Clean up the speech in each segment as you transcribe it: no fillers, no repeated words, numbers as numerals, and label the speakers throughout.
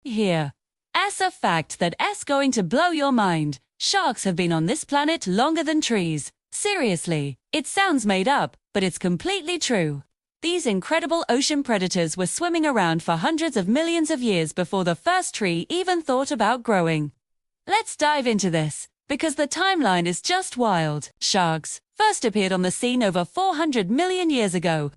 Speaker 1: Here. As a fact that's going to blow your mind, sharks have been on this planet longer than trees. Seriously, it sounds made up, but it's completely true. These incredible ocean predators were swimming around for hundreds of millions of years before the first tree even thought about growing. Let's dive into this, because the timeline is just wild. Sharks first appeared on the scene over 400 million years ago.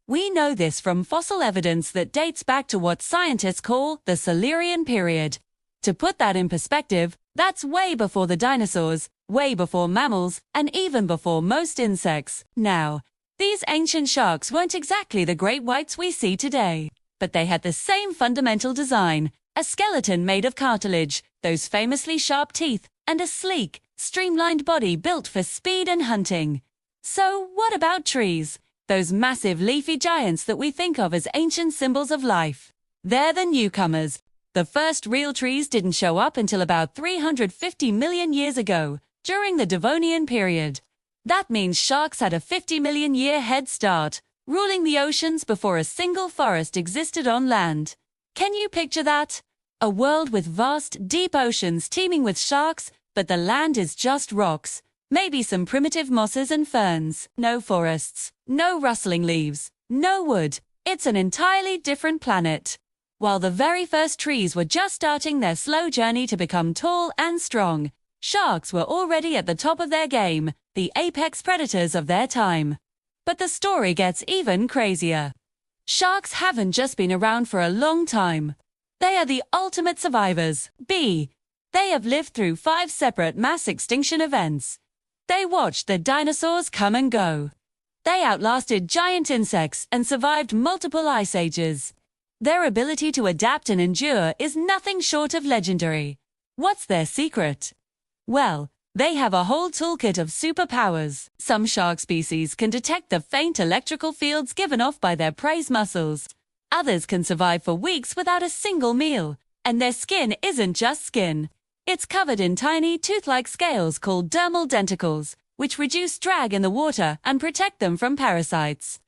Speaker 1: We know this from fossil evidence that dates back to what scientists call the Silurian period. To put that in perspective, that's way before the dinosaurs, way before mammals, and even before most insects. Now, these ancient sharks weren't exactly the great whites we see today, but they had the same fundamental design, a skeleton made of cartilage, those famously sharp teeth, and a sleek, streamlined body built for speed and hunting. So what about trees? Those massive leafy giants that we think of as ancient symbols of life. They're the newcomers. The first real trees didn't show up until about 350 million years ago, during the Devonian period. That means sharks had a 50 million year head start, ruling the oceans before a single forest existed on land. Can you picture that? A world with vast, deep oceans teeming with sharks, but the land is just rocks. Maybe some primitive mosses and ferns. No forests, no rustling leaves, no wood. It's an entirely different planet. While the very first trees were just starting their slow journey to become tall and strong, sharks were already at the top of their game, the apex predators of their time. But the story gets even crazier. Sharks haven't just been around for a long time. They are the ultimate survivors. They have lived through 5 separate mass extinction events. They watched the dinosaurs come and go. They outlasted giant insects and survived multiple ice ages. Their ability to adapt and endure is nothing short of legendary. What's their secret? Well, they have a whole toolkit of superpowers. Some shark species can detect the faint electrical fields given off by their prey's muscles. Others can survive for weeks without a single meal, and their skin isn't just skin. It's covered in tiny tooth-like scales called dermal denticles, which reduce drag in the water and protect them from parasites.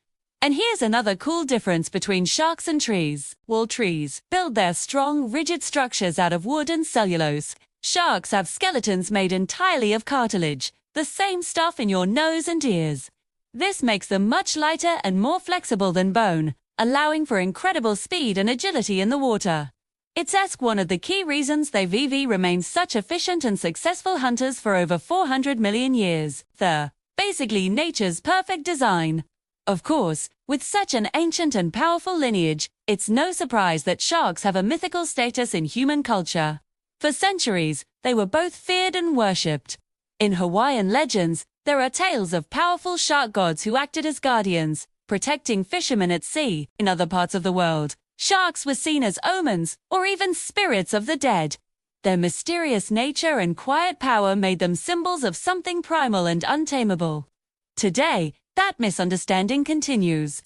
Speaker 1: And here's another cool difference between sharks and trees. While trees build their strong, rigid structures out of wood and cellulose, sharks have skeletons made entirely of cartilage, the same stuff in your nose and ears. This makes them much lighter and more flexible than bone, allowing for incredible speed and agility in the water. It's one of the key reasons they've remained such efficient and successful hunters for over 400 million years. They're basically nature's perfect design. Of course, with such an ancient and powerful lineage, it's no surprise that sharks have a mythical status in human culture. For centuries, they were both feared and worshipped. In Hawaiian legends, there are tales of powerful shark gods who acted as guardians, protecting fishermen at sea. In other parts of the world, sharks were seen as omens or even spirits of the dead. Their mysterious nature and quiet power made them symbols of something primal and untamable. Today, that misunderstanding continues.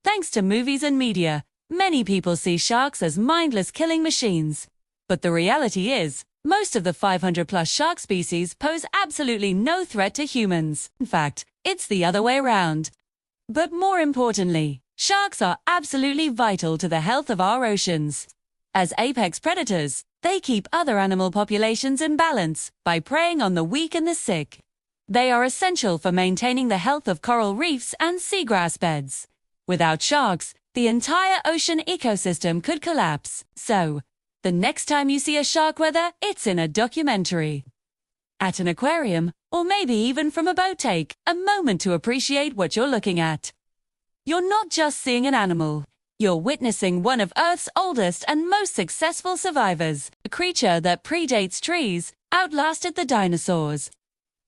Speaker 1: Thanks to movies and media, many people see sharks as mindless killing machines. But the reality is, most of the 500-plus shark species pose absolutely no threat to humans. In fact, it's the other way around. But more importantly, sharks are absolutely vital to the health of our oceans. As apex predators, they keep other animal populations in balance by preying on the weak and the sick. They are essential for maintaining the health of coral reefs and seagrass beds. Without sharks, the entire ocean ecosystem could collapse. So, the next time you see a shark, whether it's in a documentary, at an aquarium, or maybe even from a boat, take a moment to appreciate what you're looking at. You're not just seeing an animal. You're witnessing one of Earth's oldest and most successful survivors, a creature that predates trees, outlasted the dinosaurs,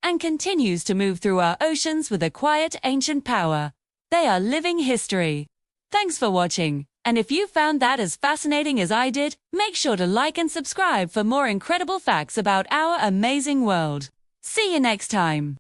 Speaker 1: and continues to move through our oceans with a quiet, ancient power. They are living history. Thanks for watching, and if you found that as fascinating as I did, make sure to like and subscribe for more incredible facts about our amazing world. See you next time.